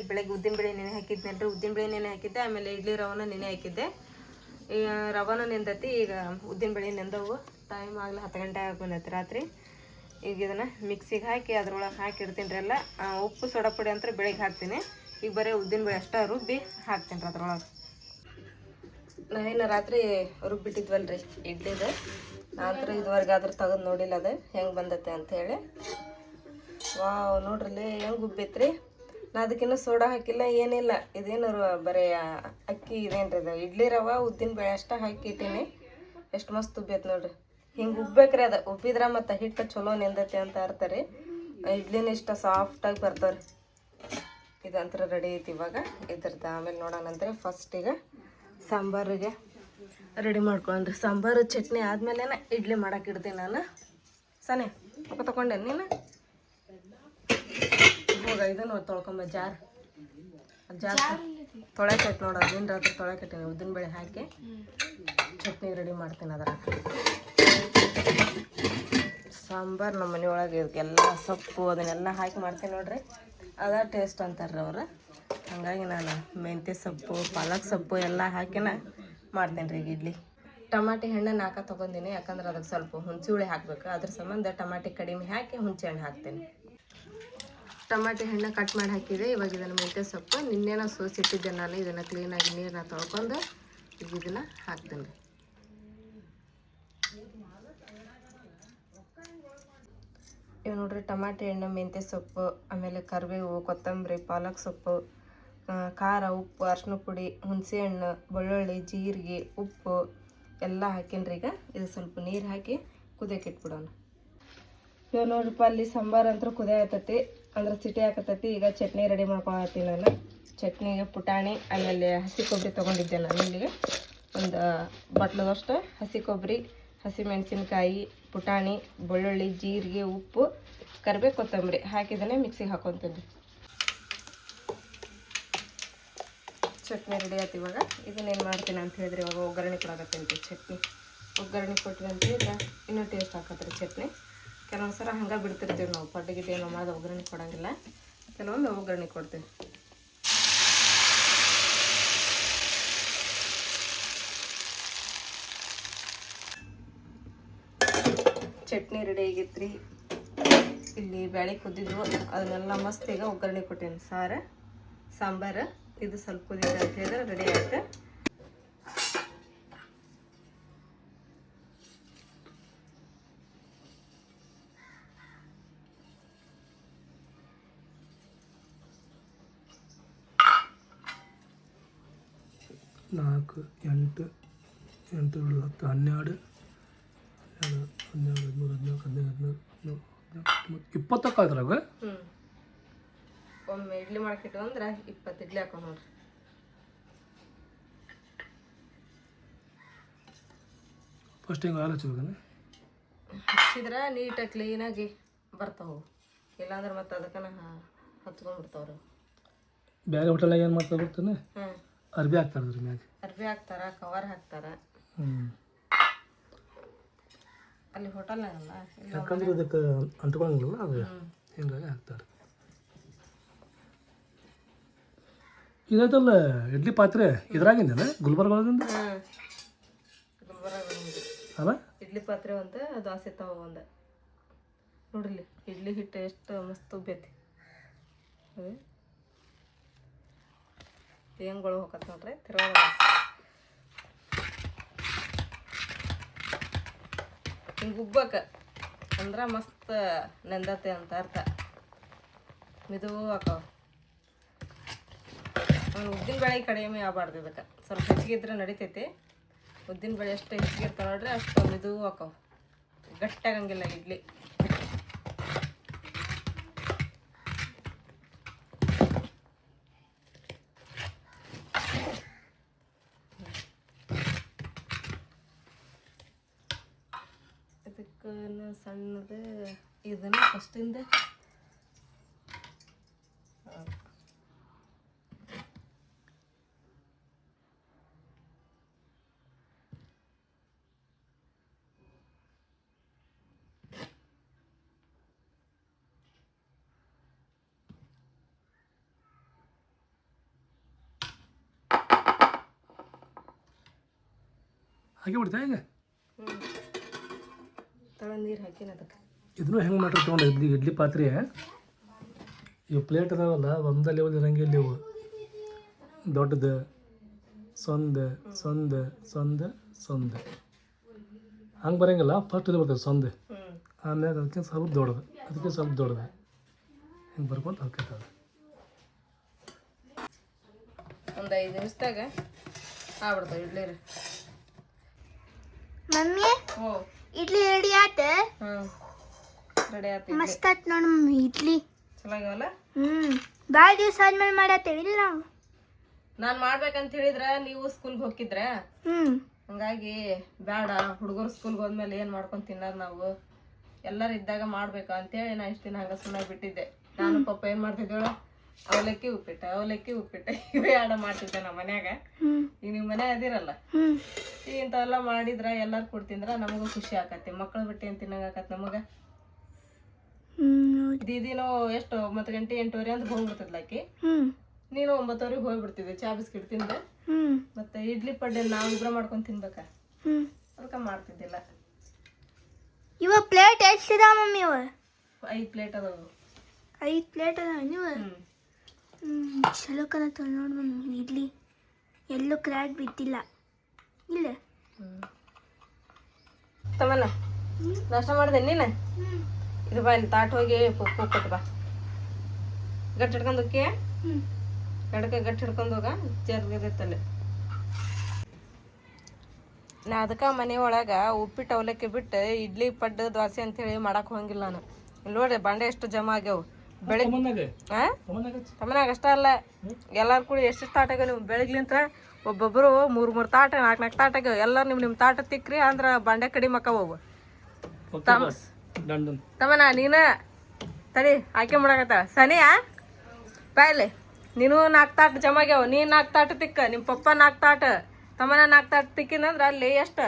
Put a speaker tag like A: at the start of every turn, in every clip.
A: ಬೆಳಗ್ಗೆ ಉದ್ದಿನಬೇಳೆ ನೆನೆ ಹಾಕಿದ್ನಲ್ರಿ, ಉದ್ದಿನಬೇಳೆ ನೆನೆ ಹಾಕಿದ್ದೆ. ಆಮೇಲೆ ಇಡ್ಲಿ ರವಾನ ನೆನೆ ಹಾಕಿದ್ದೆ. ಈಗ ರವಾನ ನೆಂದತಿ. ಈಗ ಉದ್ದಿನಬೇಳೆ ನೆಂದವು. ಟೈಮ್ ಆಗಲಿ 10 ಗಂಟೆ ಆಗಿ ಬಂದೈತಿ ರಾತ್ರಿ. ಈಗ ಇದನ್ನು ಮಿಕ್ಸಿಗೆ ಹಾಕಿ ಅದ್ರೊಳಗೆ ಹಾಕಿ ಇಡ್ತೀನಿ ರೀ ಎಲ್ಲ. ಉಪ್ಪು ಸೋಡಾ ಪುಡಿ ಅಂತ ಬೆಳಗ್ಗೆ ಹಾಕ್ತೀನಿ. ಈಗ ಬರೀ ಉದ್ದಿನಬೇಳೆ ಅಷ್ಟೇ ರುಬ್ಬಿ ಹಾಕ್ತೀನಿ ರೀ ಅದ್ರೊಳಗೆ. ನಾವೇನು ರಾತ್ರಿ ರುಬ್ಬಿಟ್ಟಿದ್ವಲ್ರಿ ಇಡ್ಲಿದು, ಆದ್ರೆ ಇದುವರೆಗೆ ಆದ್ರೆ ತೆಗೆದು ನೋಡಿಲ್ಲ ಅದು ಹೆಂಗೆ ಬಂದತ್ತೆ ಅಂಥೇಳಿ. ವಾವ್, ನೋಡ್ರಲ್ಲಿ ಹೆಂಗೆ ಉಬ್ಬೈತ್ರಿ. ನಾ ಅದಕ್ಕಿನ್ನೂ ಸೋಡಾ ಹಾಕಿಲ್ಲ, ಏನಿಲ್ಲ. ಇದೇನು ಬರೀ ಅಕ್ಕಿ ಇದೇನು ರೀ ಇದು ಇಡ್ಲಿ ರವೆ ಉದ್ದಿನಬೇಳೆ ಅಷ್ಟೇ ಹಾಕಿ ಇಟ್ಟೀನಿ. ಎಷ್ಟು ಮಸ್ತ್ ಉಬ್ಬೈತೆ ನೋಡ್ರಿ. ಹಿಂಗೆ ಉಬ್ಬೇಕ್ರಿ. ಅದು ಉಬ್ಬಿದ್ರೆ ಮತ್ತು ಹಿಟ್ಟು ಚಲೋ ನೆಂದೈತಿ ಅಂತ ಅರ್ತಾರೆ. ಇಡ್ಲಿನ ಇಷ್ಟ ಸಾಫ್ಟಾಗಿ ಬರ್ತಾವ್ರಿ. ಇದಂತರ ರೆಡಿ ಐತಿ. ಇವಾಗ ಇದ್ರದ್ದು ಆಮೇಲೆ ನೋಡೋಣಂದ್ರೆ ಫಸ್ಟಿಗೆ ಸಾಂಬಾರಿಗೆ ರೆಡಿ ಮಾಡ್ಕೊಂಡ್ರಿ. ಸಾಂಬಾರು ಚಟ್ನಿ ಆದಮೇಲೆ ಇಡ್ಲಿ ಮಾಡಕ್ಕೆ ಇಡ್ತೀನಿ ನಾನು. ಸನೆ ತೊಗೊಂಡೆ ನೀನು ಹೋಗ. ಇದನ್ನು ತೊಳ್ಕೊಂಬ ಜಾರ್ ತೊಳೆಕೈತೆ ನೋಡು. ಅದೇನು ರಾತ್ರಿ ತೊಳೆಕೈತೀನಿ. ಉದ್ದಿನಬೇಳೆ ಹಾಕಿ ಚಟ್ನಿ ರೆಡಿ ಮಾಡ್ತೀನಿ. ಅದರ ಸಾಂಬಾರು ನಮ್ಮ ಮನೆಯೊಳಗೆ ಇದಕ್ಕೆಲ್ಲ ಸೊಪ್ಪು ಅದನ್ನೆಲ್ಲ ಹಾಕಿ ಮಾಡ್ತೀನಿ ನೋಡ್ರಿ. ಅದ ಟೇಸ್ಟ್ ಅಂತಾರೆ ಅವರು. ಹಾಗಾಗಿ ನಾನು ಮೆಂತ್ಯ ಸೊಪ್ಪು ಪಾಲಕ್ ಸೊಪ್ಪು ಎಲ್ಲ ಹಾಕಿನ ಮಾಡ್ತೀನಿ ರೀ. ಈಗ ಇಡ್ಲಿ ಟಮಾಟಿ ಹಣ್ಣನ್ನು ತೊಗೊಂಡಿನಿ. ಯಾಕಂದ್ರೆ ಅದಕ್ಕೆ ಸ್ವಲ್ಪ ಹುಣಸೆ ಹುಳಿ ಹಾಕಬೇಕು. ಅದ್ರ ಸಂಬಂಧ ಟಮಾಟಿ ಕಡಿಮೆ ಹಾಕಿ ಹುಣಸೆ ಹಣ್ಣು ಹಾಕ್ತೀನಿ. ಟಮಾಟಿ ಹಣ್ಣು ಕಟ್ ಮಾಡಿ ಹಾಕಿದೆ. ಇವಾಗ ಇದನ್ನು ಮೆಂತ್ಯ ಸೊಪ್ಪು ನಿನ್ನೆನ ಸೋಸಿಟ್ಟಿದ್ದೆ ನಾನು. ಇದನ್ನು ಕ್ಲೀನಾಗಿ ನೀರನ್ನ ತೊಳ್ಕೊಂಡು ಈಗ ಇದನ್ನು ಹಾಕ್ತೀನಿ ರೀ. ಇವು ನೋಡ್ರಿ ಟಮಾಟಿ ಹಣ್ಣು, ಮೆಂತ್ಯ ಸೊಪ್ಪು, ಆಮೇಲೆ ಕರಿಬೇವು, ಕೊತ್ತಂಬರಿ, ಪಾಲಕ್ ಸೊಪ್ಪು, ಖಾರ, ಉಪ್ಪು, ಅರಿಶಿನ ಪುಡಿ, ಹುಣಸೆ ಹಣ್ಣು, ಬೆಳ್ಳುಳ್ಳಿ, ಜೀರಿಗೆ, ಉಪ್ಪು ಎಲ್ಲ ಹಾಕಿನ್ರಿ. ಈಗ ಇದು ಸ್ವಲ್ಪ ನೀರು ಹಾಕಿ ಕುದಿಯಕ್ಕೆ ಇಟ್ಬಿಡೋಣ. ಇವಾಗ ನೋಡ್ರಿಪ್ಪ ಅಲ್ಲಿ ಸಾಂಬಾರು ಅಂತೂ ಕುದಿಯತೈತಿ, ಅಂದ್ರೆ ಸಿಟಿ ಹಾಕತೈತಿ. ಈಗ ಚಟ್ನಿ ರೆಡಿ ಮಾಡ್ಕೊಳತ್ತೀನಿ ನಾನು. ಚಟ್ನಿಗೆ ಪುಟಾಣಿ, ಆಮೇಲೆ ಹಸಿ ಕೊಬ್ಬರಿ ತೊಗೊಂಡಿದ್ದೆ ನಾನು. ಇಲ್ಲಿಗೆ ಒಂದು ಬಟ್ಲದಷ್ಟು ಹಸಿ ಕೊಬ್ಬರಿ, ಹಸಿ ಮೆಣಸಿನ್ಕಾಯಿ, ಪುಟಾಣಿ, ಬೆಳ್ಳುಳ್ಳಿ, ಜೀರಿಗೆ, ಉಪ್ಪು, ಕರಿಬೇವು, ಕೊತ್ತಂಬರಿ ಹಾಕಿದ್ದಾನೆ ಮಿಕ್ಸಿಗೆ ಹಾಕೊತೀನಿ. ಚಟ್ನಿ ರೆಡಿ ಆಯ್ತು. ಇವಾಗ ಇದನ್ನೇನು ಮಾಡ್ತೀನಿ ಅಂತ ಹೇಳಿದ್ರೆ, ಇವಾಗ ಒಗ್ಗರಣೆ ಕೊಡಾಕತ್ತೀನಿ. ಚಟ್ನಿ ಒಗ್ಗರಣೆ ಕೊಟ್ವಿ ಅಂತ ಹೇಳಿದ್ರೆ ಇನ್ನೂ ಟೇಸ್ಟ್ ಹಾಕತ್ರಿ ಚಟ್ನಿ. ಕೆಲವೊಂದು ಸಲ ಹಂಗೆ ಬಿಡ್ತಿರ್ತೀವಿ ನಾವು. ಪಡ್ಡಿಗಿಟ್ಟು ಏನು ಮಾಡೋದು ಒಗ್ಗರಣೆ ಕೊಡೋಂಗಿಲ್ಲ. ಕೆಲವೊಂದು ಒಗ್ಗರಣೆ ಕೊಡ್ತೀವಿ. ಚಟ್ನಿ ರೆಡಿ ಆಗಿತ್ತು ರೀ. ಇಲ್ಲಿ ಬೇಳೆ ಕುದ್ದಿದ್ರು, ಅದನ್ನೆಲ್ಲ ಮಸ್ತ್ ಈಗ ಒಗ್ಗರಣೆ ಕೊಟ್ಟೇನಿ. ಸಾಂಬಾರು ಇದು ಸ್ವಲ್ಪ ಕುದಿದೆ ಅಂತ ಹೇಳಿದ್ರೆ ರೆಡಿ ಆಗುತ್ತೆ.
B: ನಾಲ್ಕು 8 8 10 12 12 13 14 15 16 17 18 19 20
A: ಒಮ್ಮೆ ಇಡ್ಲಿ ಮಾಡ್ಕಿಟ್ಟು ಅಂದ್ರೆ 20 ಇಡ್ಲಿ ಹಾಕೋ ನೋಡ್ರಿ.
B: ಫಸ್ಟ್ ಹಿಂಗೆ ಹಾಲು ಹಚ್ಬೇಕಂದ್ರೆ
A: ಹಚ್ಚಿದ್ರೆ ನೀಟಾಗಿ ಕ್ಲೀನಾಗಿ ಬರ್ತಾವೆ. ಇಲ್ಲಾಂದ್ರೆ ಮತ್ತೆ ಅದಕ್ಕೆ ಹಚ್ಕೊಂಡ್ಬಿಡ್ತಾವ್ರಿ.
B: ಬೇರೆ ಹೋಟೆಲ್ನಾಗ ಏನು ಮಾಡ್ತಾ ಬರ್ತಾನೆ, ಅರ್ಬಿ ಹಾಕ್ತಾರೆ ಅದ್ರ ಮ್ಯಾಗ.
A: ಅರ್ಬಿ ಹಾಕ್ತಾರ, ಕವರ್ ಹಾಕ್ತಾರ. ಅಲ್ಲಿ ಹೋಟೆಲ್ನಾಗಲ್ಲ,
B: ಯಾಕಂದ್ರೆ ಅದಕ್ಕೆ ಅಂಟ್ಕೊಳಂಗಿಲ್ಲ, ಅದು ಹಿಂಗಾಗಿ ಹಾಕ್ತಾರೆ. ಇದೈತಲ್ಲ ಇಡ್ಲಿ ಪಾತ್ರೆ, ಇದ್ರಾಗಿಂದ ಗುಲ್ಬರ್ಗದಿಂದ ಅಲ್ಲ
A: ಇಡ್ಲಿ ಪಾತ್ರೆ ಒಂದು, ದೋಸೆ ತವ ಒಂದು. ನೋಡ್ರಿ ಇಡ್ಲಿ ಹಿಟ್ಟು ಎಷ್ಟು ಮಸ್ತ್ ಉಬ್ಬೈತಿ. ಅದೇ ಹೆಂಗಳು ಹೋಗತ್ತೆ ನೋಡ್ರಿ. ತಿರ್ವಾಗ ಹಿಂಗೆ ಉಬ್ಬಕ್ಕೆ ಅಂದ್ರೆ ಮಸ್ತ್ ನೆಂದತೆ ಅಂತ ಅರ್ಥ. ಮಿದು ಹಾಕವ. ಉದ್ದಿನ ಬೇಳೆ ಕಡಿಮೆ ಆಗಬಾರ್ದು. ಇದಕ್ಕೆ ಸ್ವಲ್ಪ ಹೆಚ್ಚಿಗೆ ಇದ್ರೆ ನಡಿತೈತಿ. ಉದ್ದಿನ ಬೇಳೆ ಎಷ್ಟು ಹೆಚ್ಚಿಗೆ ಇರ್ತಾವೆ ನೋಡ್ರಿ ಅಷ್ಟು ಮಿದು ಹಾಕವು. ಗಟ್ಟಾಗಂಗಿಲ್ಲ ಇಡ್ಲಿ. ಇದಕ್ಕೆ ಸಣ್ಣದು ಇದನ್ನು ಫಸ್ಟಿಂದ
B: ಹಾಗೆ ಬಿಡ್ತಾ ಈಗ
A: ಹ್ಞೂ ತಳ ನೀರು ಹಾಕಿನ ಅದಕ್ಕೆ
B: ಇದನ್ನು ಹೆಂಗೆ ಮಾಡ್ರಿ ತೊಗೊಂಡು ಇಡ್ಲಿ ಪಾತ್ರೆ ಇವು ಪ್ಲೇಟ್ ಅದಾವಲ್ಲ ಒಂದ ಲೆವೆಲ್ ಇರಂಗಿಲ್ಲ ಇವು ದೊಡ್ಡದು ಸೊಂದು ಸೊಂದು ಸೊಂದು ಸೊಂದು ಹಂಗೆ ಬರೋಂಗಿಲ್ಲ ಫಸ್ಟ್ ಇದು ಬರ್ತದೆ ಸೊಂದು ಆಮೇಲೆ ಅದಕ್ಕೆ ಸ್ವಲ್ಪ ದೊಡ್ಡದು ಅದಕ್ಕೆ ಸ್ವಲ್ಪ ದೊಡ್ಡದು ಹಿಂಗೆ ಬರ್ಕೊಂತ ಹೋಗ್ತದೆ
A: ಒಂದು 5 ನಿಮಿಷದಾಗ ಆಗ್ಬಿಡ್ತಾವೆ ಇಡ್ಲಿ ರೀ
C: ಮಮ್ಮಿ
A: ಓ
C: ಇಡ್ಲಿ ರೆಡಿ ಆತ
A: ಹ್ಞೂ ರೆಡಿ ಆಯ್ತು
C: ಮಸ್ತ್ ಆತ್ ನೋಡು ಮಮ್ಮಿ ಇಡ್ಲಿ
A: ಚೆನ್ನಾಗವಲ್ಲ
C: ಭಾಳ ದಿವಸ ಆದ್ಮೇಲೆ ಮಾಡತ್ತೇವಿಲ್ಲ ನಾವು
A: ನಾನು ಮಾಡ್ಬೇಕಂತ ಹೇಳಿದ್ರೆ ನೀವು ಸ್ಕೂಲ್ಗೆ ಹೋಗಿದ್ರೆ ಹಂಗಾಗಿ ಬೇಡ ಹುಡುಗರು ಸ್ಕೂಲ್ಗೆ ಹೋದ್ಮೇಲೆ ಏನು ಮಾಡ್ಕೊಂಡು ತಿನ್ನೋದು ನಾವು ಎಲ್ಲರೂ ಇದ್ದಾಗ ಮಾಡ್ಬೇಕಾ ಅಂತೇಳಿ ನಾ ಇಷ್ಟು ದಿನ ಹಂಗೆ ಸುಮ್ಮನೆ ಬಿಟ್ಟಿದ್ದೆ ನಾನು ಪಪ್ಪ ಏನು ಮಾಡ್ತಿದ್ದೇಳು ಅವಲಕ್ಕಿ ಉಪ್ಪಿಟ್ಟು ಇವೇ ಆಡ ಮಾಡ್ತಿದ್ದೆ ನಮ್ಮ ಮನ್ಯಾಗ ಈಗ ನೀವು ಮನೆ ಅದಿರಲ್ಲ ಈಗ ಇಂಥವೆಲ್ಲ ಮಾಡಿದ್ರೆ ಎಲ್ಲರೂ ಕೊಡ್ತಿಂದ್ರೆ ನಮಗೂ ಖುಷಿ ಆಕತಿ ಮಕ್ಕಳು ಬಿಟ್ಟು ಏನು ತಿನ್ನಂಗೆ ಆಕತಿ ನಮಗೆ ದೀದಿನೂ ಎಷ್ಟು 9 ಗಂಟೆ 8:30 ಅಂತ ಹೋಗ್ಬಿಡ್ತಿದ್ಲ ಆಕಿ ನೀನು 9:00 ಹೋಗ್ಬಿಡ್ತಿದ್ದೆ ಚಾ ಬಿಸ್ಕಿಟ್ ತಿಂದೆ ಮತ್ತೆ ಇಡ್ಲಿ ಪಡ್ಡೆ ನಾವಿಬ್ರ ಮಾಡ್ಕೊಂಡು ತಿನ್ಬೇಕ ಅದಕ್ಕೆ ಮಾಡ್ತಿದ್ದಿಲ್ಲ
C: ಇವ ಪ್ಲೇಟ್ ಎಷ್ಟಿದ ಮಮ್ಮಿ ಇವ
A: 5 ಪ್ಲೇಟ್ ಅದಾವು
C: 5 ಪ್ಲೇಟ್ ಅದಾವ ನೀವು ಚಲೋ ಕನತ್ತ ನೋಡು ಮಮ್ಮಿ ಇಡ್ಲಿ ಎಲ್ಲೂ ಕ್ರ್ಯಾಕ್ ಬಿದ್ದಿಲ್ಲ ಇಲ್ಲ
A: ತಮ್ಮನ ನಾಷ್ಟ ಮಾಡಿದೆ ನೀನು ಇದು ಬಾ ಇಲ್ಲಿ ತಾಟ್ ಹೋಗಿ ಕೊಟ್ಟು ಬಾ ಗಟ್ಟಿ ಹಿಡ್ಕೊಂಡು ಹೋಗಿ ಗಟ್ಟಿ ಹಿಡ್ಕೊಂಡು ಹೋಗ ಜರ್ಗಿತ್ತಲ್ಲಿ ನಾ ಅದಕ್ಕೆ ಮನೆ ಒಳಗೆ ಉಪ್ಪಿಟ್ಟು ಅವಲಕ್ಕಿ ಬಿಟ್ಟು ಇಡ್ಲಿ ಪಡ್ಡು ದೋಸೆ ಅಂತೇಳಿ ಮಾಡಕ್ಕೆ ಹೋಗಂಗಿಲ್ಲ ನಾನು ಇಲ್ಲಿ ನೋಡ್ರಿ ಬಾಂಡೆ ಎಷ್ಟು ಜಮಾ ಆಗ್ಯಾವು ಬೆಳಿಗ್ಗೆ ತಮ್ಮನಾಗ ಅಷ್ಟ ಅಲ್ಲ ಎಲ್ಲಾರು ಕೂಡ ಎಷ್ಟು ತಾಟ ಆಗ್ಯಾವ ನೀವು ಬೆಳಗ್ಲಿಂತ ಒಬ್ಬೊಬ್ಬರು 3 ತಾಟ 4 ತಾಟ ಆಗ್ಯಾವ ಎಲ್ಲರೂ ನಿಮ್ಮ ತಾಟ ತಿಕ್ಕ್ರಿ ಅಂದ್ರೆ ಬಾಂಡೆ ಕಡಿಮೆ ಅಕ್ಕವು ತಮ್ಮನ ನೀನ ತಡಿ ಆಕೆ ಮಾಡಕತ್ತ ಸನಿಯಾ ಬಾಯ್ಲಿ ನೀನು 4 ತಾಟ ಜಮಾ ಆಗ್ಯಾವ ನೀನು 4 ತಾಟ ತಿಕ್ಕ ನಿಮ್ಮ ಪಪ್ಪ 4 ತಾಟ ತಮ್ಮನ 4 ತಾಟ ತಿಕ್ಕಿನಂದ್ರೆ ಅಲ್ಲಿ ಎಷ್ಟು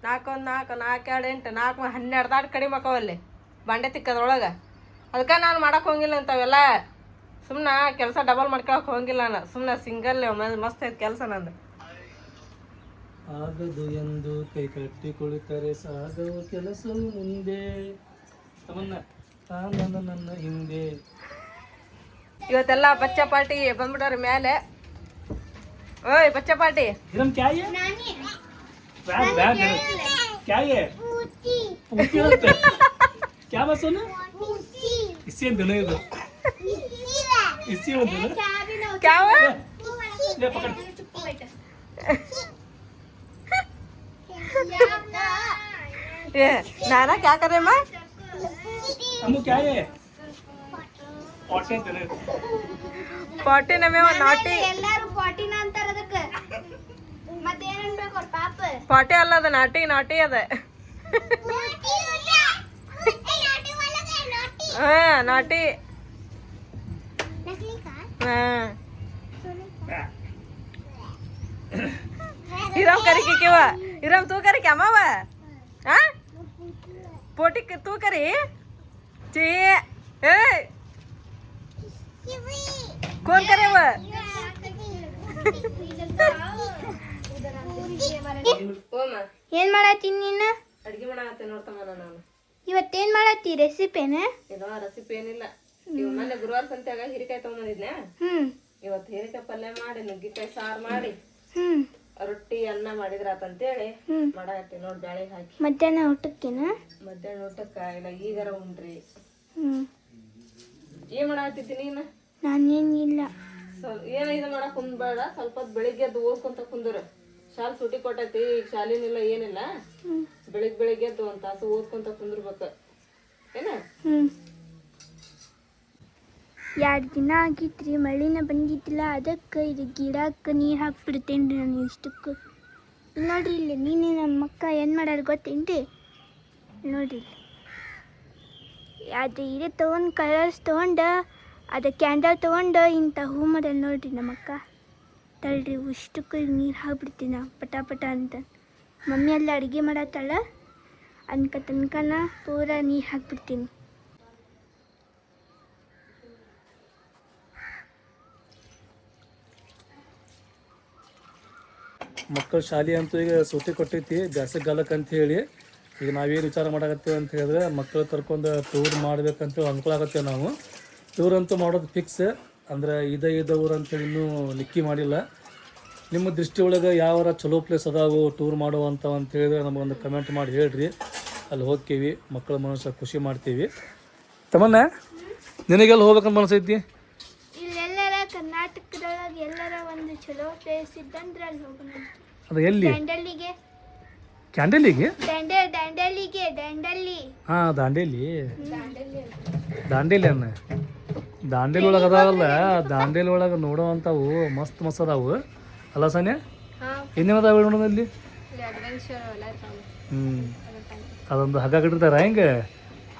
A: 4 1 4 4 2 8 4 12 ತಾಟ ಕಡಿಮೆ ಅಕ್ಕವಲ್ಲಿ ಬಾಂಡೆ ತಿಕ್ಕದ್ರೊಳಗೆ ಅದಕ್ಕೆ ನಾನು ಮಾಡಕ್ಕೆ ಹೋಗಿಲ್ಲ ಅಂಥವೆಲ್ಲ ಸುಮ್ಮನೆ ಕೆಲಸ ಡಬಲ್ ಮಾಡ್ಕೊಳಕ್ಕೆ ಹೋಗಿಲ್ಲ ನಾನು ಸುಮ್ಮನೆ ಸಿಂಗಲ್ ಮಸ್ತ್ ಐತೆ ಕೆಲಸ ನಂದು
B: ಆಗದು ಎಂದು ಕೈ ಕಟ್ಟಿ ಕುಳಿತರೆ ಸಾಗವು ಕೆಲಸವು ಮುಂದೆ ನನ್ನ ಹಿಂದೆ
A: ಇವತ್ತೆಲ್ಲ ಬಚ್ಚ ಪಾರ್ಟಿ ಬಂದ್ಬಿಟ್ಟಾರ ಮೇಲೆ ಓಯ್ ಬಚ್ಚ ಪಾರ್ಟಿ
B: हिरम क्या ये बैग बैग क्या ये पूछी होते क्या बस सुन इसी अंदर है इसी अंदर
A: क्या हुआ
B: ले पकड़
A: ये नाना क्या कर रहे माँ
B: अम्मू क्या ये ऑटे तेरे
A: ಪಾಟಿ ನಮೇ ನಾಟಿ
C: ಎಲ್ಲಾರು ಪಾಟಿನ ಅಂತಾರ ಅದಕ್ಕೆ ಮತ್ತೆ ಏನನ್ಬೇಕು ಅವ್ರ ಪಾಪ
A: ಪಾಟಿ ಅಲ್ಲ ಅದ ನಾಟಿ ನಾಟಿ ಅದ ಹಾ ನಾಟಿ ಹಾ ಇರಮ್ ಕರಿ ಕಿವ ಇರಮ್ ತೂ ಕರಿ ಕ್ಯಾಮವ ಹಾ पोटी तू करी ची ए कौन करे वो
C: ಏನ್ ಮಾಡತ್ತೀನಿ ನೀನು
A: ಅಡಿಗೆ ಮಾಡತ್ತೆ ನೋಡ್ತಮ್ಮ ನಾನು
C: ಇವತ್ತೇನ್ ಮಾಡತ್ತಿ ರೆಸಿಪಿನ
A: ಇದು ರೆಸಿಪಿ ಏನಿಲ್ಲ ಇವ್ ಮೊನ್ನೆ ಗುರುವಾರ ಸಂತ್ಯಾಗ ಹೀರೆಕಾಯಿ ತಗೊಂಬಂದಿದ್ನೆ ಇವತ್ತು ಹೀರೆಕಾಯಿ ಪಲ್ಯ ಮಾಡಿ ನುಗ್ಗಿಕಾಯಿ ಸಾರು ಮಾಡಿ ರೊಟ್ಟಿ ಅನ್ನ ಮಾಡಿದ್ರಾತಂತೇಳಿ ಮಾಡಾಕತ್ತಿ ನೋಡಿ ಬ್ಯಾಳೆ ಹಾಕಿ
C: ಮಧ್ಯಾಹ್ನ ಊಟಕ್ಕೇನ
A: ಮಧ್ಯಾಹ್ನ ಊಟಕ್ಕ ಇಲ್ಲ ಈಗಾರ ಉಂಡ್ರಿ ಏನ್ ಮಾಡಾಕತ್ತಿ ನೀನು
C: ನಾನೇನಿಲ್ಲ
A: ಏನ ಇದು ಮಾಡಕ್ ಕುಂದ್ಬೇಡ ಸ್ವಲ್ಪ ಹೊತ್ತು ಬೆಳಿಗ್ಗೆ ಎದ್ದು ಓದ್ಕೊಂತ ಕುಂದ್ರ ಶಾಲೆ ಸೂಟಿ ಕೊಟ್ಟೈತಿ ಈಗ ಶಾಲಿನಿಲ್ಲ ಏನಿಲ್ಲ ಬೆಳಿಗ್ಗೆ ಎದ್ದು 1 ತಾಸು ಓದ್ಕೊಂತ ಕುಂದ್ರಬೇಕು ಏನ
C: 2 ದಿನ ಆಗಿತ್ರಿ ಮಳಿನ ಬಂದಿದ್ದಿಲ್ಲ ಅದಕ್ಕೆ ಇದು ಗಿಡಕ್ಕೆ ನೀರು ಹಾಕ್ಬಿಡ್ತೇನ್ರಿ ನಾನು ಇಷ್ಟಕ್ಕೆ ನೋಡ್ರಿ ಇಲ್ಲಿ ನೀನೇ ನಮ್ಮ ಅಕ್ಕ ಏನು ಮಾಡೋದು ಗೊತ್ತೇನ್ರಿ ನೋಡ್ರಿ ಅದು ಇದು ತೊಗೊಂಡು ಕಲರ್ಸ್ ತೊಗೊಂಡು ಅದು ಕ್ಯಾಂಡಲ್ ತೊಗೊಂಡು ಇಂಥ ಹೂ ಮಾಡೋದು ನೋಡ್ರಿ ನಮ್ಮ ಅಕ್ಕ ತಳ್ರಿ ಇಷ್ಟಕ್ಕೆ ನೀರು ಹಾಕ್ಬಿಡ್ತೀನಿ ನಾ ಪಟ ಅಂತ ಮಮ್ಮಿ ಎಲ್ಲ ಅಡುಗೆ ಮಾಡತ್ತಾಳ ತನಕನ ಪೂರ ನೀರು ಹಾಕ್ಬಿಡ್ತೀನಿ
B: ಮಕ್ಕಳ ಶಾಲೆ ಅಂತೂ ಈಗ ಸೂಟಿ ಕೊಟ್ಟೈತಿ ಬ್ಯಾಸಗಾಲಕ್ಕೆ ಅಂತ ಹೇಳಿ. ಈಗ ನಾವೇನು ವಿಚಾರ ಮಾಡಕತ್ತೀವಿ ಅಂತ ಹೇಳಿದ್ರೆ ಮಕ್ಕಳು ಕರ್ಕೊಂಡು ಟೂರ್ ಮಾಡ್ಬೇಕಂತ ಅನುಕೂಲ ಆಗತ್ತೇವೆ ನಾವು. ಟೂರ್ ಅಂತೂ ಮಾಡೋದು ಫಿಕ್ಸ್. ಅಂದರೆ ಇದ ಊರು ಅಂತೇಳಿ ಇನ್ನೂ ನಿಕ್ಕಿ ಮಾಡಿಲ್ಲ. ನಿಮ್ಮ ದೃಷ್ಟಿ ಒಳಗೆ ಯಾವ ಚಲೋ ಪ್ಲೇಸ್ ಅದಾವು ಟೂರ್ ಮಾಡುವಂಥವು ಅಂತ ಹೇಳಿದ್ರೆ ನಮಗೊಂದು ಕಮೆಂಟ್ ಮಾಡಿ ಹೇಳ್ರಿ. ಅಲ್ಲಿ ಹೋಗ್ತೀವಿ, ಮಕ್ಕಳ ಮನಸ್ಸು ಖುಷಿ ಮಾಡ್ತೀವಿ. ತಮ್ಮನ್ನ ನಿನಗೆಲ್ಲ ಹೋಗ್ಬೇಕಂತ ಮನಸ್ಸೈತಿ?
C: ಇಲ್ಲೆಲ್ಲರ ಕರ್ನಾಟಕದೊಳಗೆ ಎಲ್ಲರ ಒಂದು ಚಲೋ ಪ್ಲೇಸ್ ಇದ್ದಂದ್ರೆ ಅಲ್ಲಿ ಹೋಗೋಣ.
B: ಅದು ಎಲ್ಲಿ?
C: ದಂಡಲ್ಲಿಗೆ.
B: ಕ್ಯಾಂಡಲಿಗೆ?
C: ದಂಡಲ್ಲಿ.
B: ಹಾಂ, ದಾಂಡೇಲಿ. ದಾಂಡೇಲಿ ಅನ್ನ ದಾಂಡೇಲಿ ಒಳಗೆ ಅದಾವಲ್ಲ, ದಾಂಡೇಲಿ ಒಳಗೆ ನೋಡೋವಂಥವು ಮಸ್ತ್ ಮಸ್ತ್ ಅದಾವು ಅಲ್ಲ ಸಾನ್ಯ? ಇನ್ನೇನದಾವ ನೋಡೋದಲ್ಲಿ? ಅದೊಂದು ಹಗ್ಗ ಕಟ್ಟಿರ್ತಾರ, ಹೆಂಗೆ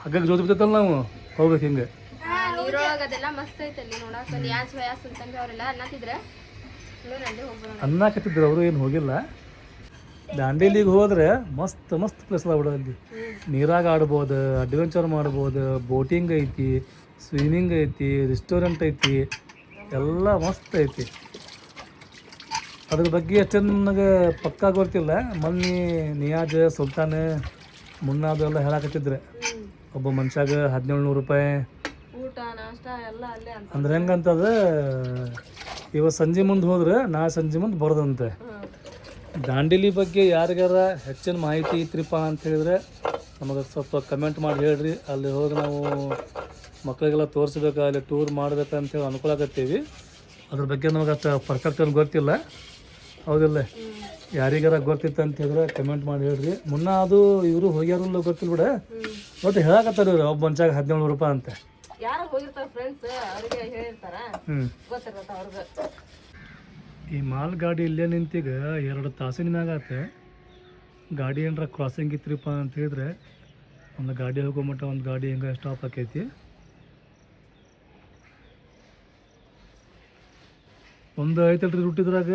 B: ಹಗ್ಗಕ್ಕೆ ಜೋತಿ ಬಿದ್ದೈತಲ್ಲ ನಾವು ಹೋಗ್ಬೇಕು ಹಿಂಗೆ.
A: ನೀರೊಳಗೆ ಅದೆಲ್ಲ ಮಸ್ತ್ ಐತಲ್ಲಿ ನೋಡಕ್ಕೆ. ಯಾಸ್ ವಯಾಸ್ ಅಂತಂದ್ರೆ ಅವರೆಲ್ಲ ಅನ್ನತ್ತಿದ್ರೆ
B: ಅನ್ನಕತ್ತಿದ್ರು, ಅವರು ಏನು ಹೋಗಿಲ್ಲ. ದಾಂಡೇಲಿಗೆ ಹೋದ್ರೆ ಮಸ್ತ್ ಮಸ್ತ್ ಪ್ಲೇಸ್ ಅದಾವ ಬಿಡೋ. ಅಲ್ಲಿ ನೀರಾಗ ಆಡ್ಬೋದು, ಅಡ್ವೆಂಚರ್ ಮಾಡ್ಬೋದು, ಬೋಟಿಂಗ್ ಐತಿ, ಸ್ವಿಮ್ಮಿಂಗ್ ಐತಿ, ರೆಸ್ಟೋರೆಂಟ್ ಐತಿ, ಎಲ್ಲ ಮಸ್ತ್ ಐತಿ. ಅದ್ರ ಬಗ್ಗೆ ಅಷ್ಟು ನನಗೆ ಪಕ್ಕಾ ಗೊತ್ತಿಲ್ಲ. ಮೊನ್ನೆ ನಿಯಾಜ್, ಸುಲ್ತಾನ್, ಮುನ್ನಾದು ಎಲ್ಲ ಹೇಳಕತ್ತಿದ್ರೆ ಒಬ್ಬ ಮನುಷ್ಯಾಗ 1700 ರೂಪಾಯಿ
A: ಊಟ ನಾಷ್ಟ ಎಲ್ಲ ಅಲ್ಲೇ ಅಂತ.
B: ಅಂದ್ರೆ ಹೆಂಗಂತದ, ಇವತ್ತು ಸಂಜೆ ಮುಂದೆ ಹೋದ್ರೆ ನಾಳೆ ಸಂಜೆ ಮುಂದೆ ಬರೋದಂತೆ. ದಾಂಡೇಲಿ ಬಗ್ಗೆ ಯಾರಿಗಾರ ಹೆಚ್ಚಿನ ಮಾಹಿತಿ ಇತ್ರಿಪ್ಪ ಅಂತ ಹೇಳಿದ್ರೆ ನಮಗೆ ಸ್ವಲ್ಪ ಕಮೆಂಟ್ ಮಾಡಿ ಹೇಳ್ರಿ. ಅಲ್ಲಿ ಹೋಗಿ ನಾವು ಮಕ್ಕಳಿಗೆಲ್ಲ ತೋರಿಸ್ಬೇಕು, ಅಲ್ಲಿ ಟೂರ್ ಮಾಡ್ಬೇಕಂತೇಳಿ ಅನುಕೂಲ ಆಗತ್ತೀವಿ. ಅದ್ರ ಬಗ್ಗೆ ನಮಗೆ ಅಷ್ಟು ಪರ್ಫೆಕ್ಟ್ ಏನು ಗೊತ್ತಿಲ್ಲ, ಹೌದಿಲ್ಲ? ಯಾರಿಗಾರ ಗೊತ್ತಿತ್ತು ಅಂತ ಹೇಳಿದ್ರೆ ಕಮೆಂಟ್ ಮಾಡಿ ಹೇಳ್ರಿ. ಮುನ್ನ ಅದು ಇವರು ಹೋಗ್ಯಾರಲ್ಲ ಗೊತ್ತಿಲ್ಲ ಬಿಡ, ಬಟ್ ಹೇಳಕತ್ತಾರ ಇವ್ರು ಒಬ್ಬ ಮನುಷ್ಯಾಗ 1700 ರೂಪಾಯಿ ಅಂತ.
A: ಯಾರು ಹೋಗಿರ್ತಾರ ಫ್ರೆಂಡ್ಸ್ ಅವ್ರಿಗೆ ಹೇಳಿರ್ತಾರ, ಗೊತ್ತಿರತ್ತ ಅವ್ರಿಗೆ.
B: ಈ ಮಾಲ್ ಗಾಡಿ ಇಲ್ಲೇ ನಿಂತೀಗ 2 ತಾಸಿನ ಮ್ಯಾಗ ಆತ. ಗಾಡಿ ಏನಾರ ಕ್ರಾಸಿಂಗ್ ಇತ್ರಿಪ್ಪ ಅಂತ ಹೇಳಿದ್ರೆ ಒಂದು ಗಾಡಿ ಹೋಗೋ ಮಟ್ಟ ಒಂದು ಗಾಡಿ ಹೆಂಗೆ ಸ್ಟಾಪ್ ಆಕೈತಿ. ಒಂದು ಐತಲ್ರಿ ರೂಟ್ ಇದ್ರಾಗ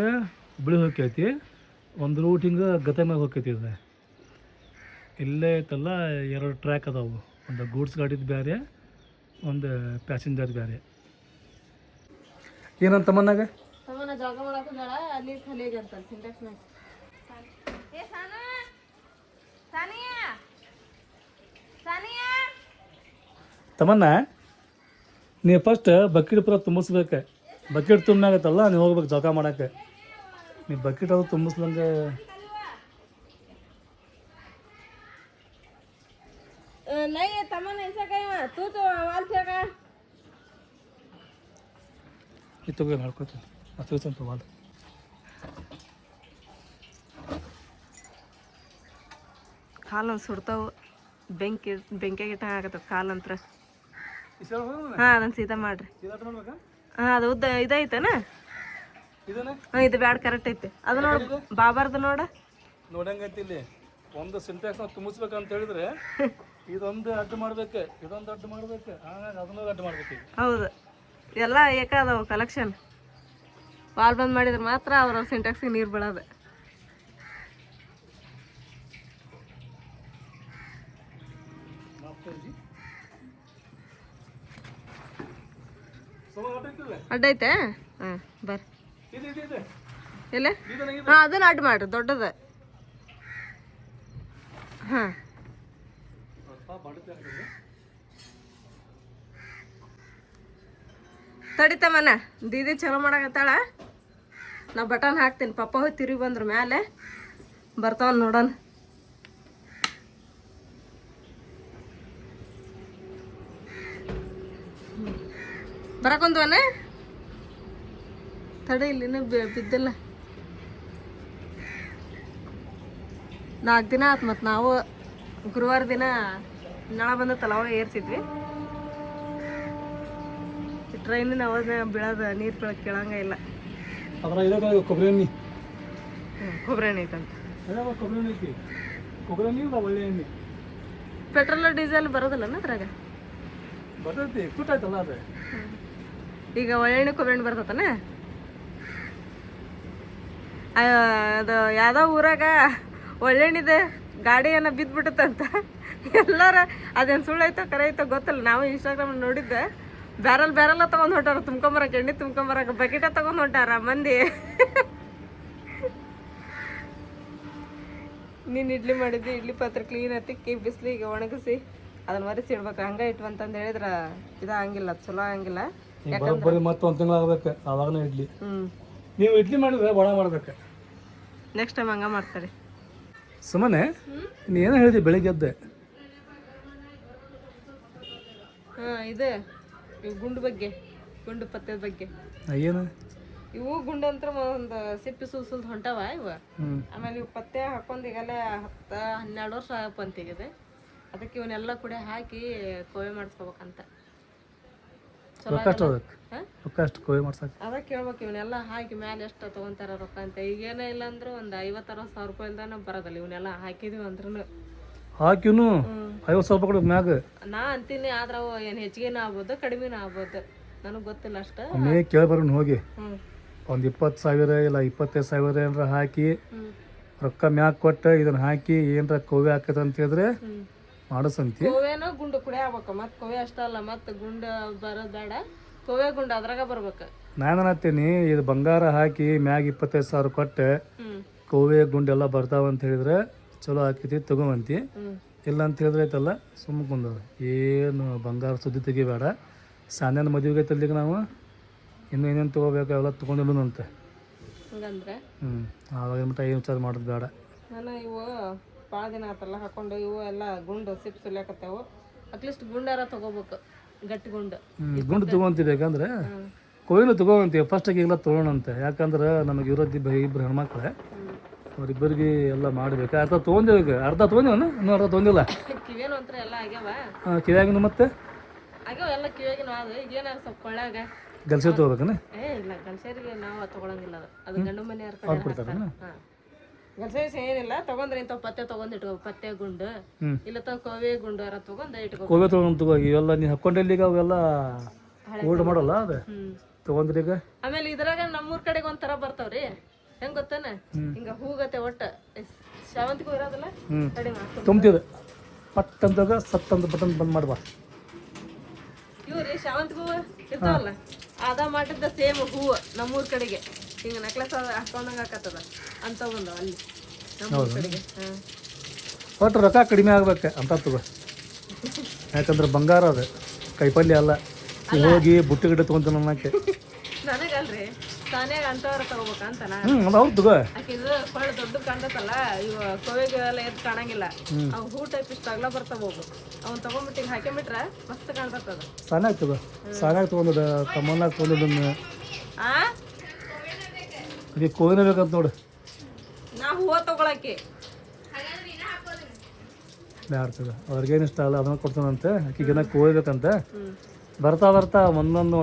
B: ಹುಬ್ಳಿ ಹೋಗ್ತೈತಿ, ಒಂದು ರೂಟ್ ಹಿಂಗೆ ಗತೆ ಮ್ಯಾಗ ಹೋಗ್ತೈತಿ. ಇದು ಇಲ್ಲೇ ಐತಲ್ಲ 2 ಟ್ರ್ಯಾಕ್ ಅದಾವು, ಒಂದು ಗೂಡ್ಸ್ ಗಾಡಿದು ಬೇರೆ, ಒಂದು ಪ್ಯಾಸೆಂಜರ್ ಬೇರೆ. ಏನಂತ ಮನ್ನಾಗ
A: ತಮ್ಮನ ಜಾಗ ಮಾಡಾಕಂದಾಳ, ಅಲ್ಲಿ ಖಾಲಿ ಅಂತ ಸಿಂಟ್ಯಾಕ್ಸ್ ಮ್ಯಾಗ.
B: ತಮ್ಮನ್ನ ನೀ ಫಸ್ಟ್ ಬಕೆಟ್ ಪೂರ ತುಂಬಿಸ್ಬೇಕು. ಬಕೆಟ್ ತುಂಬಾಗತ್ತಲ್ಲ ನೀವು ಹೋಗ್ಬೇಕು ಜಾಗ ಮಾಡಕ್ಕೆ. ನೀ ಬಕೆಟ್ ಅದು ತುಂಬಿಸ್ದಂಗೆ ಇತ್ತು ಮಾಡ್ಕೊತೀನಿ ಹಚ್ಕೊಂತ ವಾಲ್.
A: ಕಾಲೊಂದು ಸುಡ್ತಾವು, ಬೆಂಕಿಯಾಗ ಇಟ್ಟಂಗೆ ಆಗತ್ತವ ಕಾಲಂತ್ರ. ಹಾಂ, ಅದನ್ನು ಸೀದಾ ಮಾಡ್ರಿ. ಹಾಂ, ಅದು ಉದ್ದ ಇದೈತನ? ಹಾಂ, ಇದು ಬ್ಯಾಡ್ ಕರೆಕ್ಟ್ ಐತೆ. ಅದು ನೋಡು ಬಾಬಾರ್ದು ನೋಡ
B: ನೋಡಂಗೈತಿ. ಇಲ್ಲಿ ಒಂದು ಸಿಂಟ್ಯಾಕ್ಸ್ ನಾವು ತುಂಬಿಸ್ಬೇಕಂತ ಹೇಳಿದ್ರೆ ಇದೊಂದು ಅಡ್ಡು ಮಾಡ್ಬೇಕು, ಇದೊಂದು ಅಡ್ಡು ಮಾಡ್ಬೇಕು, ಹಾಗಾಗಿ ಅದನ್ನೊಂದು ಅಡ್ಡು ಮಾಡ್ಬೇಕು.
A: ಹೌದು, ಎಲ್ಲ ಏಕ ಅದಾವ ಕಲೆಕ್ಷನ್. ವಾಲ್ ಬಂದ್ ಮಾಡಿದ್ರೆ ಮಾತ್ರ ಅವ್ರವ್ರ ಸಿಂಟ್ಯಾಕ್ಸಿಗೆ ನೀರು ಬೀಳೋದು. ಅಡ್ಡ ಐತೆ? ಹಾಂ, ಬರ್ರಿ. ಎಲ್ಲ? ಹಾಂ, ಅದನ್ನ ಅಡ್ಡು ಮಾಡ್ರಿ, ದೊಡ್ಡದ. ಹಾಂ, ತಡಿತಮ್ಮನ ದೀದಿ ಚಲೋ ಮಾಡಕತ್ತಾಳ. ನಾ ಬಟನ್ ಹಾಕ್ತೀನಿ. ಪಪ್ಪ ಹೋಗಿ ತಿರುಗಿ ಬಂದ್ರ ಮ್ಯಾಲೆ ಬರ್ತಾವ ನೋಡೋಣ. ಬರಕೊಂದ್ವನ ತಡೆ, ಇಲ್ಲಿ ಇನ್ನೂ ಬಿದ್ದಿಲ್ಲ. 4 ದಿನ ಆತು. ಮತ್ತು ನಾವು ಗುರುವಾರ ದಿನ ನಳ ಬಂದತ್ತಲ್ಲ ಅವಾಗ ಏರ್ಸಿದ್ವಿ. ಟ್ರೈನಿನ ಅವಾಗ ಬೀಳೋದು, ನೀರು ಬೀಳಕ್ಕೆ ಕೇಳಂಗ ಇಲ್ಲ.
B: ಕೊಬ್ಬರಿ ಎಣ್ಣೆ,
A: ಕೊಬ್ಬರಿ ಎಣ್ಣೆ ಐತಂತ.
B: ಕೊಬ್ಬರಿ ಎಣ್ಣೆ ಐತಿ, ಕೊಬ್ಬರಿ ಎಣ್ಣೆ ಒಳ್ಳೆ ಎಣ್ಣೆ.
A: ಪೆಟ್ರೋಲ್ ಡೀಸೆಲ್ ಬರೋದಿಲ್ಲ ಅದ್ರಾಗ?
B: ಬರ್ತೈತಿ, ತುಟ್ಟಾಯ್ತಲ್ಲ ಅದು.
A: ಈಗ ಒಳ್ಳೆಣ್ಣೆ ಕೊಬ್ಬರಿ ಎಣ್ಣೆ ಬರ್ತತನ? ಅದು ಯಾವುದೋ ಊರಾಗ ಒಳ್ಳೆಣ್ಣಿದೆ ಗಾಡಿ ಏನೋ ಬಿದ್ದುಬಿಟ್ಟಂತ. ಎಲ್ಲರ ಅದೇನು ಸುಳ್ಳು ಐತೋ ಕರೆ ಐತೋ ಗೊತ್ತಿಲ್ಲ. ನಾವು ಇನ್ಸ್ಟಾಗ್ರಾಮ್ ನೋಡಿದ್ದೆ. ಬ್ಯಾರಲ್ಲ ತೊಗೊಂಡು ಹೊಂಟಾರ ತುಂಬ್ಕೊಂಬರಕ್ಕೆ, ಎಣ್ಣೆ ತುಂಬ್ಕೊಂಬರಕ್ಕೆ ಬಕೆಟ ತೊಗೊಂಡು ಹೊಂಟಾರ ಮಂದಿ. ನೀನು ಇಡ್ಲಿ ಮಾಡಿದ್ದಿ, ಇಡ್ಲಿ ಪಾತ್ರೆ ಕ್ಲೀನ್ ತಿಕ್ಕಿ ಬಿಸಿಲಿಗೆ ಒಣಗಿಸಿ ಅದನ್ನ ಮರೆಸಿ ಇಡ್ಬೇಕು. ಹಂಗೆ ಇಟ್ವಂತಂದು ಹೇಳಿದ್ರೆ ಇದಾಗಂಗಿಲ್ಲ, ಚಲೋ ಆಗಂಗಿಲ್ಲ.
B: ಬರೋಬ್ಬರಿ ಮತ್ತೆ ಒಂದು ತಿಂಗಳು ಆಗ್ಬೇಕು ಆವಾಗನೇ ಇಡ್ಲಿ. ನೀವು ಇಡ್ಲಿ ಮಾಡಿದ್ರೆ ಒಣ ಮಾಡ್ಬೇಕು.
A: ನೆಕ್ಸ್ಟ್ ಟೈಮ್ ಹಂಗೆ ಮಾಡ್ತಾರೆ.
B: ಸುಮ್ಮನೆ ನೀ ಏನೋ ಹೇಳಿದೆ ಬೆಳಿಗ್ಗೆ ಎದ್ದೆ.
A: ಹಾಂ ಇದು ಇವು ಗುಂಡು ಬಗ್ಗೆ, ಗುಂಡು ಪತ್ಯದ ಬಗ್ಗೆ.
B: ಏನು
A: ಇವು ಗುಂಡು ಅಂತ ಒಂದು ಸಿಪ್ಪಿ ಸುಲ್ಸುಲ್ದು ಹೊಂಟವ ಇವ. ಆಮೇಲೆ ಇವು ಪತ್ತೆ ಹಾಕೊಂಡು ಈಗಲ್ಲ 10-12 ವರ್ಷ ಆಗಪ್ಪ ಅಂತಿಗಿದೆ. ಅದಕ್ಕೆ ಇವನ್ನೆಲ್ಲ ಕೂಡ ಹಾಕಿ ಕೋವೆ ಮಾಡಿಸ್ಕೋಬೇಕಂತ.
B: ರೊಕ್ಕ ಎಷ್ಟು ಅದಕ್ಕೆ? ರೊಕ್ಕ ಎಷ್ಟು ಕೋವೆ ಮಾಡ್ಸಕ್ಕೆ?
A: ಅದ ಕೇಳ್ಬೇಕು. ಇವನ್ನೆಲ್ಲ ಹಾಕಿ ಮ್ಯಾಲೆ ಎಷ್ಟು ತೊಗೊಂತಾರ ರೊಕ್ಕ ಅಂತ. ಈಗೇನೇ ಇಲ್ಲ ಅಂದ್ರೆ ಒಂದು 50-60 ರೂಪಾಯಿ ಇಲ್ದಾನ ಬರೋದಲ್ಲ. ಇವನ್ನೆಲ್ಲ ಹಾಕಿದೀವಿ ಅಂದ್ರೂ
B: ಹಾಕಿನು 50 ರೂಪಾಯಿ ಕೊಡೋದು ಮ್ಯಾಗ.
A: ನಾ ಅಂತೀನಿ, ಆದ್ರೆ ಅವು ಏನು ಹೆಚ್ಚಿಗೆನೂ ಆಗ್ಬೋದು ಕಡಿಮೆನೂ ಆಗ್ಬೋದು, ನನಗೆ ಗೊತ್ತಿಲ್ಲ ಅಷ್ಟು.
B: ಒಮ್ಮೆ ಕೇಳ್ಬರೋಣ ಹೋಗಿ. ಒಂದು 20,000 ಇಲ್ಲ 25,000 ಏನಾರ ಹಾಕಿ ರೊಕ್ಕ ಮ್ಯಾಗ ಕೊಟ್ಟು ಇದನ್ನ ಹಾಕಿ ಏನಾರ ಕೋವೆ ಹಾಕತ್ತ ಅಂತ ಹೇಳಿದ್ರೆ ಮಾಡಿಸಂತಿ.
A: ಕೋವೆನೋ ಗುಂಡು ಕುಡಿ ಆಗ್ಬೇಕು. ಮತ್ತೆ ಕೋವೆ ಅಷ್ಟಲ್ಲ, ಮತ್ತೆ ಗುಂಡು ಬರೋದು ಬೇಡ, ಕೋವೆ ಗುಂಡು ಅದ್ರಾಗ ಬರ್ಬೇಕು.
B: ನಾನು ಅನ್ನತ್ತೀನಿ ಇದು ಬಂಗಾರ ಹಾಕಿ ಮ್ಯಾಗ 25,000 ಕೊಟ್ಟು ಕೋವೆ ಗುಂಡೆಲ್ಲ ಬರ್ತಾವ ಅಂತ ಹೇಳಿದ್ರೆ ಚಲೋ ಹಾಕೈತಿ ತಗೊಂಬಂತಿ. ಇಲ್ಲ ಅಂತ ಹೇಳಿದ್ರೆ ಐತಲ್ಲ ಸುಮ್ಮನೆ ಕುಂದದ. ಏನು ಬಂಗಾರ ಸುದ್ದಿ ತೆಗಿಬೇಡ. ಸಾನ್ಯಾನ ಮದುವೆಗೆ ಐತಲ್ಲಿಗೆ ನಾವು ಇನ್ನೂ ಏನೇನು ತೊಗೋಬೇಕು ಅವೆಲ್ಲ ತೊಗೊಂಡಿಲ್ಲಂತೆ.
A: ಹಂಗಂದ್ರೆ
B: ಆವಾಗ ಮಟ್ಟ ಏನು ವಿಚಾರ ಮಾಡೋದು ಬೇಡ.
A: ನಾನು ಇವು ಭಾಳ ದಿನ ಆತಲ್ಲ ಹಾಕೊಂಡು, ಇವು ಎಲ್ಲ ಗುಂಡು ಸಿಪ್ಪು ಸುಲಿಯಾಕತ್ತವು. ಅಟ್ಲೀಸ್ಟ್ ಗುಂಡಾರ ತೊಗೋಬೇಕು, ಗಟ್ಟಿ ಗುಂಡು.
B: ಗುಂಡು ತೊಗೊಂತೀವಿ. ಯಾಕಂದ್ರೆ ಕೋವಿಲು ತೊಗೊಂತೀವಿ ಫಸ್ಟಿಗೆ ಎಲ್ಲ ತೊಗೊಳಂತೆ. ಯಾಕಂದ್ರೆ ನಮಗೆ ಇರೋದು ಇಬ್ಬರು ಹೆಣ್ಮಕ್ಳೆ, ಅವ್ರಿಬ್ಬರಿಗೆ ಎಲ್ಲ ಮಾಡಬೇಕು. ಅರ್ಧ ತೊಗೊಂಡಿವಿ, ಈಗ ಅರ್ಧ ತೊಗೊಂಡಿವನ ಇನ್ನೂ ಅರ್ಧ ತೊಗೊಂಡಿಲ್ಲ.
A: ಕಿವೇನು ಅಂತ ಎಲ್ಲ ಆಗ್ಯಾವ.
B: ಕಿವ್ಯಾಗಿನ ಮತ್ತೆ
A: ಆಗ್ಯಾವ ಎಲ್ಲ ಕಿವ್ಯಾಗಿನ ಆದ್ರೆ ಈಗ ಏನಾರು ಸ್ವಲ್ಪ ಕೊಳ್ಳಾಗ
B: ಗಲ್ಸಿ ತೊಗೋಬೇಕನ?
A: ಇಲ್ಲ, ಗಂಡಸರಿಗೆ ನಾವು ತಗೊಳಂಗಿಲ್ಲ. ಅದು ಗಂಡು ಮನೆಯವ್ರ ಕಡೆ ಹಾಕ್ತಾರೆ. ಹಾಂ, ಗಂಡಸರಿಗೆ ಏನಿಲ್ಲ, ತಗೊಂಡ್ರೆ ಇಂಥವು ಪತ್ತೆ ತೊಗೊಂಡು ಇಟ್ಕೋ. ಪತ್ತೆ ಗುಂಡು ಇಲ್ಲ ಕೋವೆ ಗುಂಡು ಅರ ತೊಗೊಂಡು ಇಟ್ಕೋ.
B: ಕೋವೆ ತೊಗೊಂಡು ತಗೋ. ಇವೆಲ್ಲ ನೀವು ಹಾಕ್ಕೊಂಡೆಲ್ಲ ಈಗ ಅವೆಲ್ಲ ಓಲ್ಡ್ ಮಾಡಲ್ಲ ಅದು ತೊಗೊಂಡ್ರಿ ಈಗ.
A: ಆಮೇಲೆ ಇದ್ರಾಗ ನಮ್ಮೂರ್ ಕಡೆಗೆ ಒಂಥರ ಬರ್ತಾವ್ರಿ. ಹೆಂಗ್ ಗೊತ್ತಾನ, ಹಿಂಗ ಹೂಗತ್ತೆ ಒಟ್ಟ ಶಾವಂತಿಗೆ ಇರೋದಿಲ್ಲ
B: ತುಂಬ್ತಿದ ಪಟ್ ಅಂದಾಗ ಸತ್ತಂದ ಬಟನ್ ಬಂದ್ ಮಾಡ್ಬಾ.
A: ಇವ್ರಿ ಶಾವಂತಿಗೆ ಹೂವು ಇರ್ತಾವಲ್ಲ, ಅದ ಮಾಡಿದ್ದ ಸೇಮ್ ಹೂವು ನಮ್ಮೂರ್ ಕಡೆಗೆ ಹಿಂಗ ನೆಕ್ಲೆಸ್ ಹಾಕೊಂಡಂಗ ಹಾಕತ್ತದ ಅಂತ ಬಂದವ ಅಲ್ಲಿ ನಮ್ಮೂರ್ ಕಡೆಗೆ.
B: ಒಟ್ಟು ರೊಕ್ಕ ಕಡಿಮೆ ಆಗ್ಬೇಕು ಅಂತ ತಗೋ. ಯಾಕಂದ್ರೆ ಬಂಗಾರ ಅದು ಕೈಪಲ್ಯ ಅಲ್ಲ. ಹೋಗಿ ಬುಟ್ಟಿ ಗಿಡ ತೊಗೊಂತ ಅನ್ನಕ್ಕೆ
A: ನನಗಲ್ರಿ, ತಾನ್ಯಾಗ ಅಂತವ್ರ ತಗೋಬೇಕಂತ ನಾನು.
B: ಅದು ಹೌದು ತಗೋ.
A: ಆಕಿದು ಕೊಳ್ಳ ದೊಡ್ಡ ಕಾಣ್ತತ್ತಲ್ಲ, ಇವ ಕೋವೆಗೆ ಎಲ್ಲ ಎದ್ದು ಕಾಣಂಗಿಲ್ಲ. ಅವು ಹೂ ಟೈಪ್ ಇಷ್ಟ ಅಗಲ ಬರ್ತಾವ. ಹೋಗು ಅವ್ನು ತಗೊಂಡ್ಬಿಟ್ಟು ಹಿಂಗೆ ಹಾಕಿಬಿಟ್ರೆ ಮಸ್ತ್ ಕಾಣ್ತದ.
B: ಸಾನಾಗ ತಗೋ. ಸಾನಾಗ ತೊಗೊಂಡದ ಕಮ್ಮನಾಗ ತೊಗೊಂಡದನ್ನ ಈಗ ಕೋವಿನ ಬೇಕಂತ ನೋಡು.
A: ನಾ ಹೂವು ತಗೊಳಕ್ಕೆ
B: ಯಾರ್ತದ ಅವ್ರಿಗೇನು ಇಷ್ಟ ಅಲ್ಲ ಅದನ್ನ ಕೊಡ್ತಾನಂತೆ. ಆಕಿಗೇನ ಕೋಯ್ಬೇಕಂತ. ಬರ್ತಾ ಬರ್ತಾ ಒಂದೊಂದು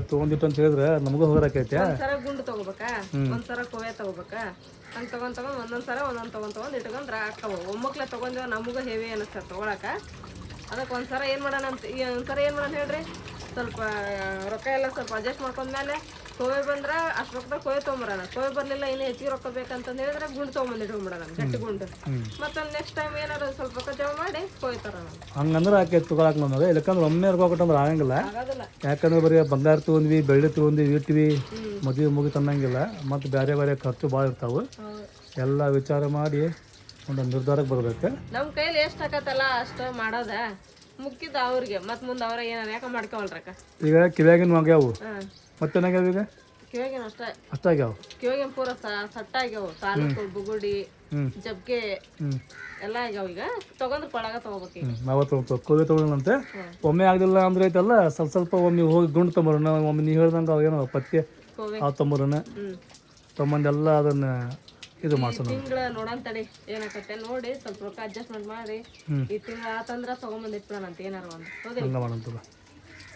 B: ತೊಗೊಂಡಿಟ್ಟು ಅಂತ ಹೇಳಿದ್ರೆ ನಮಗೂ ಹೋಗಕೈತೆ.
A: ಒಂದ್ಸರ ಗುಂಡು ತಗೋಬೇಕಾ, ಒಂದ್ಸರ ಕೋವೆ ತಗೋಬೇಕಾ, ಹಂಗೆ ತಗೊಂಡ್ ಒಂದೊಂದ್ಸರ ಒಂದೊಂದು ಇಟ್ಕೊಂಡ್ರೆ ಆಗ್ತಾವ. ಒಮ್ಮಕ್ಲೆ ತಗೊಂಡಿವ ನಮಗೂ ಹೆವಿ ಅನಿಸ್ತದೆ ತಗೊಳಕ. ಅದಕ್ಕೆ ಒಂದ್ಸರ ಏನು ಮಾಡೋಣ ಅಂತ, ಈ ಒಂದ್ಸರ ಏನು ಮಾಡೋಣ ಹೇಳ್ರಿ, ಸ್ವಲ್ಪ ರೊಕ್ಕ ಎಲ್ಲ ಸ್ವಲ್ಪ ಅಡ್ಜಸ್ಟ್ ಮಾಡ್ಕೊಂಡ್ಮೇಲೆ ಕೋವೆ ಬಂದ್ರೆ ಅಷ್ಟು ರೊಕ್ಕದಾಗ ಕೋವೆ ತೊಗೊಂಬರೋಣ. ಕೋವೆ ಬರಲಿಲ್ಲ ಇನ್ನೂ ಹೆಚ್ಚಿಗೆ ರೊಕ್ಕ ಬೇಕಂತಂದು ಹೇಳಿದ್ರೆ ಗುಂಡು ತೊಗೊಂಬಂದು ಇಟ್ಕೊಂಡ್ಬಿಡೋಣ, ಗಟ್ಟಿ ಗುಂಡು. ಮತ್ತೆ ನೆಕ್ಸ್ಟ್ ಟೈಮ್ ಏನಾರು ಸ್ವಲ್ಪ ರೊಕ್ಕ ಜಮಾ ಮಾಡಿ ಕೋವೆ ತರೋಣ.
B: ಹಂಗಂದ್ರೆ ಆಕೆ ತೊಗೊಳಕ್ ನಮಗೆ. ಇಲ್ಲಕಂದ್ರೆ ಒಮ್ಮೆ ರೊಕ್ಕ ಆಗಂಗಿಲ್ಲ.
A: ಆಗೋದಿಲ್ಲ.
B: ಯಾಕಂದ್ರೆ ಬರೀ ಬಂಗಾರ ತೊಗೊಂಡ್ವಿ, ಬೆಳ್ಳಿ ತೊಗೊಂಡ್ವಿ, ಇಟ್ವಿ, ಮದುವೆ ಮುಗಿ ತನ್ನಂಗಿಲ್ಲ. ಮತ್ತು ಬೇರೆ ಬೇರೆ ಖರ್ಚು ಭಾಳ ಇರ್ತಾವೆ. ಎಲ್ಲ ವಿಚಾರ ಮಾಡಿ ಒಂದು ನಿರ್ಧಾರಕ್ಕೆ ಬರ್ಬೇಕು.
A: ನಮ್ಮ ಕೈಲಿ ಎಷ್ಟು ಆಕತ್ತಲ್ಲ ಅಷ್ಟು ಮಾಡೋದ ಮುಕ್ಕಿದ ಅವ್ರಿಗೆ. ಮತ್ತೆ ಮುಂದೆ ಅವ್ರ ಏನಾರು ಯಾಕೆ ಮಾಡ್ಕೊಳ್ರಕ್ಕ.
B: ಈಗ ಕಿವ್ಯಾಗಿನ ಆಗ್ಯಾವು, ಮತ್ತೇನಾಗ್ಯಾವ ಈಗ?
A: ಕಿವ್ಯಾಗಿನ
B: ಅಷ್ಟಾಗ್ಯಾವ.
A: ಕಿವ್ಯಾಗಿನ ಪೂರ ಸಟ್ಟ ಆಗ್ಯಾವ. ತಾಲೂಕು ಬುಗುಡಿ ಜಬ್ಗೆ ಎಲ್ಲ ಆಗ್ಯಾವ. ಈಗ ತಗೊಂಡ್ರೆ ಕೊಳಗ ತಗೋಬೇಕು. ಈಗ
B: ನಾವ ಕೋವಿ ತೊಗೊಳಂತೆ. ಒಮ್ಮೆ ಆಗಲಿಲ್ಲ ಅಂದ್ರೆ ಐತಲ್ಲ ಸ್ವಲ್ಪ ಸ್ವಲ್ಪ ಒಮ್ಮೆ ಹೋಗಿ ಗುಂಡು ತೊಂಬರೋಣ. ಒಮ್ಮೆ ನೀವು ಹೇಳ್ದಂಗೆ ಅವೇನೋ ಪತ್ತೆ ಆ ತೊಂಬರೋಣ. ತೊಂಬಂದೆಲ್ಲ ಅದನ್ನ ಇದು ಮಾಡ್ಸೋಣ.
A: ತಿಂಗಳ ನೋಡಂತಡಿ ಏನಾಕತ್ತೆ ನೋಡಿ ಸ್ವಲ್ಪ ರೊಕ್ಕ ಅಡ್ಜಸ್ಟ್ಮೆಂಟ್ ಮಾಡಿ ಈ ತಿಂಗಳ ಆತಂದ್ರ ತಗೊಂಬಂದಿಟ್ಬಿಡೋಣ ಅಂತ ಏನಾರು ಒಂದು.
B: ಹಂಗ ಮಾಡೋಣ.